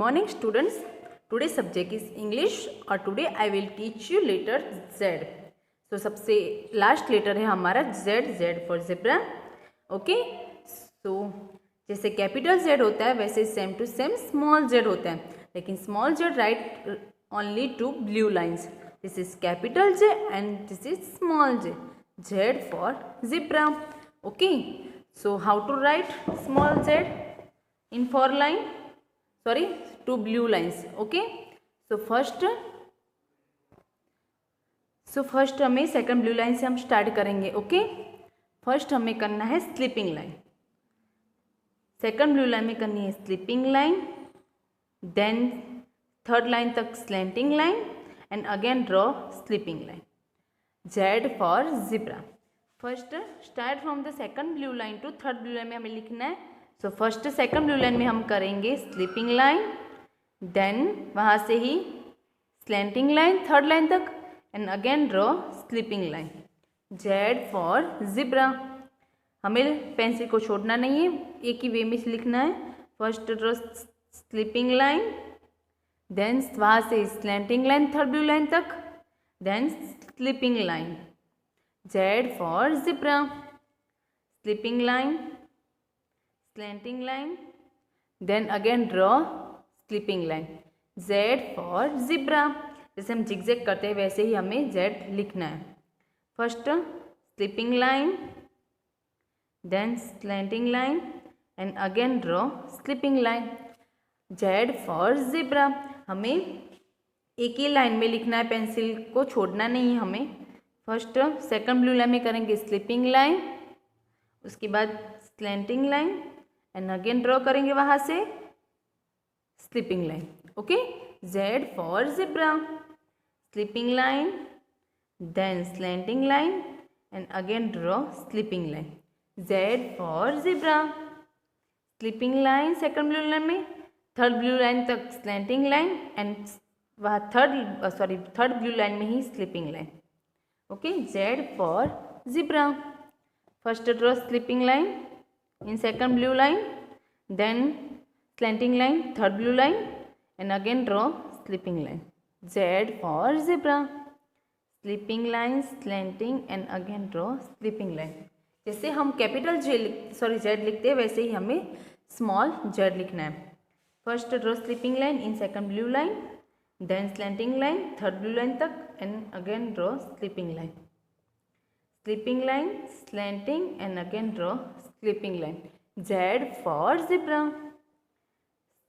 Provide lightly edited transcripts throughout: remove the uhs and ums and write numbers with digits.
morning students. Today's subject is English और today I will teach you letter Z. So सबसे last letter है हमारा Z. Z for zebra. Okay so जैसे capital Z होता है वैसे same to same small Z होता है, लेकिन small Z write only two blue lines. This is capital Z and this is small Z. Z for zebra. Okay so how to write small Z in 4 line, sorry 2 blue lines. okay so first हमें second blue line से हम start करेंगे. Okay first हमें करना है sleeping line. Second blue line में करनी है sleeping line, then third line तक slanting line and again draw sleeping line. Z for zebra. First start from the second blue line to third blue line में हमें लिखना है. So first second blue line में हम करेंगे sleeping line, then वहाँ से ही स्लैंटिंग लाइन थर्ड लाइन तक and again draw sleeping line. Z for zebra. हमें पेंसिल को छोड़ना नहीं है, एक ही वे में लिखना है. First draw sleeping line, then वहाँ से slanting line third blue line तक, then sleeping line. Z for zebra. Sleeping line, slanting line, then again draw sleeping line. Z for zebra. जैसे हम जिगजैग करते हैं वैसे ही हमें Z लिखना है. First sleeping line, then slanting line and again draw sleeping line. Z for zebra. हमें एक ही लाइन में लिखना है, पेंसिल को छोड़ना नहीं है हमें. फर्स्ट सेकंड ब्लू लाइन में करेंगे स्लीपिंग लाइन, उसके बाद slanting line and again draw करेंगे वहाँ से sleeping line. Okay Z for zebra. Sleeping line, then slanting line and again draw sleeping line. Z for zebra. Sleeping line second blue line में, third blue line तक slanting line and वहाँ third blue line में ही sleeping line. Okay Z for zebra. First draw sleeping line in second blue line, then slanting line third blue line and again draw sleeping line. Z for zebra. Sleeping line, slanting and again draw sleeping line. जैसे हम capital Z लिखते हैं वैसे ही हमें small Z लिखना है. First draw sleeping line in second blue line, then slanting line third blue line तक and again draw sleeping line. Sleeping line, slanting and again draw sleeping line. Z for zebra.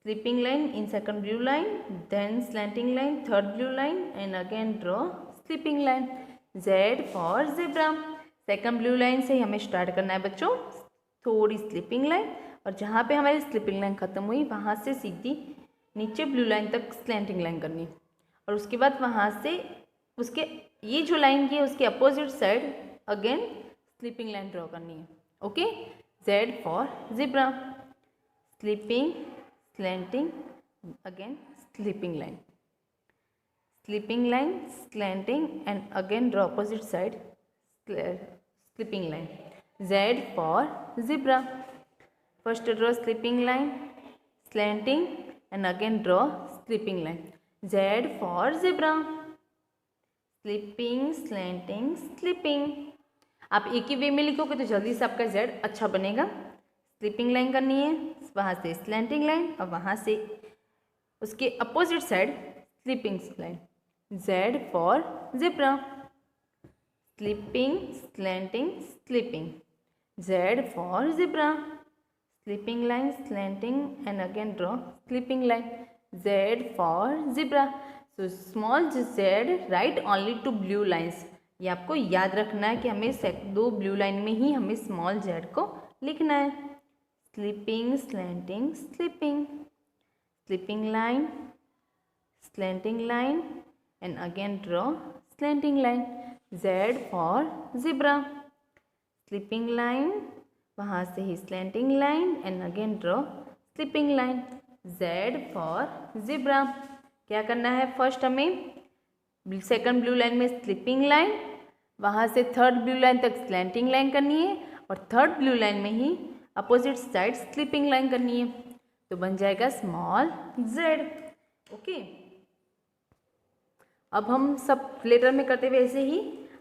Sleeping line in second blue line, then slanting line third blue line and again draw sleeping line. Z for zebra. Second blue line से ही हमें start करना है बच्चों. थोड़ी sleeping line और जहाँ पे हमारी स्लीपिंग लाइन ख़त्म हुई वहाँ से सीधी नीचे ब्लू लाइन तक स्लैंटिंग लाइन करनी है और उसके बाद वहाँ से उसके ये जो लाइन की है उसके opposite side again sleeping line draw करनी है. Okay Z for zebra. Sleeping, slanting, again sleeping line. Sleeping line, slanting and again draw opposite side sleeping line. Z for zebra. First draw sleeping line, slanting and again draw sleeping line. Z for zebra. Sleeping, slanting, sleeping. आप एक ही वे में लिखोगे तो जल्दी से आपका Z अच्छा बनेगा. स्लीपिंग लाइन करनी है, वहाँ से स्लैंटिंग लाइन और वहाँ से उसके opposite side sleeping line. Z for zebra. Sleeping, slanting, sleeping. Z for zebra. Sleeping line, slanting and again draw sleeping line. Z for zebra. So small Z write only two blue lines. ये आपको याद रखना है कि हमें दो blue line में ही हमें स्मॉल Z को लिखना है. Sleeping, slanting, sleeping. Sleeping line, slanting line and again draw slanting line. Z for zebra. Sleeping line, वहाँ से ही slanting line and again draw sleeping line. Z for zebra. क्या करना है, फर्स्ट हमें सेकंड ब्लू लाइन में sleeping line, वहाँ से थर्ड ब्लू लाइन तक स्लैंटिंग लाइन करनी है और थर्ड ब्लू लाइन में ही अपोजिट साइड स्लीपिंग लाइन करनी है. तो बन जाएगा स्मॉल जेड। ओके, अब हम सब लेटर में करते हुए ऐसे ही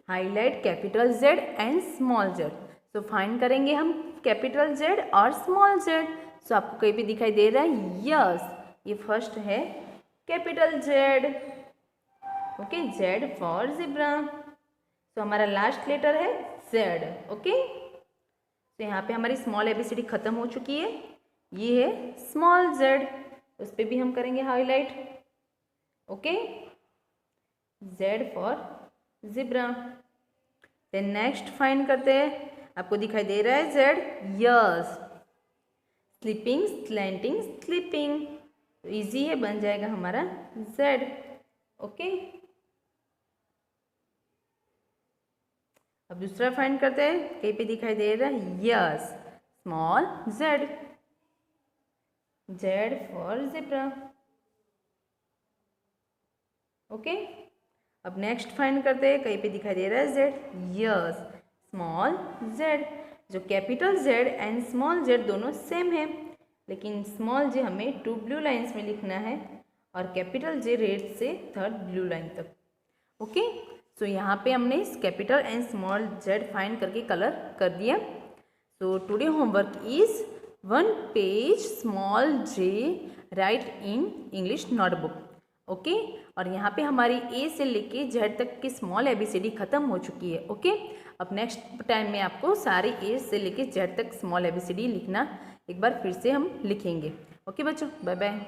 highlight capital Z and small Z. So find करेंगे हम कैपिटल जेड और स्मॉल जेड। सो आपको कहीं भी दिखाई दे रहा है, यस, ये फर्स्ट है capital Z. Okay, Z for zebra. तो हमारा लास्ट लेटर है जेड। ओके, तो यहाँ पे हमारी स्मॉल एबीसीडी खत्म हो चुकी है, ये है स्मॉल जेड, उस पर भी हम करेंगे highlight. Okay, Z for zebra. Then next find करते हैं, आपको दिखाई दे रहा है Z, yes, sleeping slanting sleeping, तो ईजी है, बन जाएगा हमारा जेड। ओके, अब दूसरा फाइंड करते हैं, कहीं पे दिखाई दे रहा है, yes, small Z, Z for zebra. Okay, अब नेक्स्ट फाइंड करते हैं, कहीं पे दिखाई दे रहा है जेड, यस, स्मॉल जेड। जो capital Z and small Z दोनों सेम है, लेकिन स्मॉल जे हमें 2 ब्लू लाइन्स में लिखना है और कैपिटल जे रेड से 3rd ब्लू लाइन तक। ओके, सो यहाँ पे हमने capital and small Z find करके कलर कर दिया। So today homework is 1 page small J right in English notebook. Okay, और यहाँ पे हमारी ए से लेके जेड तक की स्मॉल एबीसीडी खत्म हो चुकी है। ओके, अब नेक्स्ट टाइम में आपको सारी ए से लेके जेड तक स्मॉल एबीसीडी लिखना एक बार फिर से हम लिखेंगे। ओके बच्चों, बाय बाय।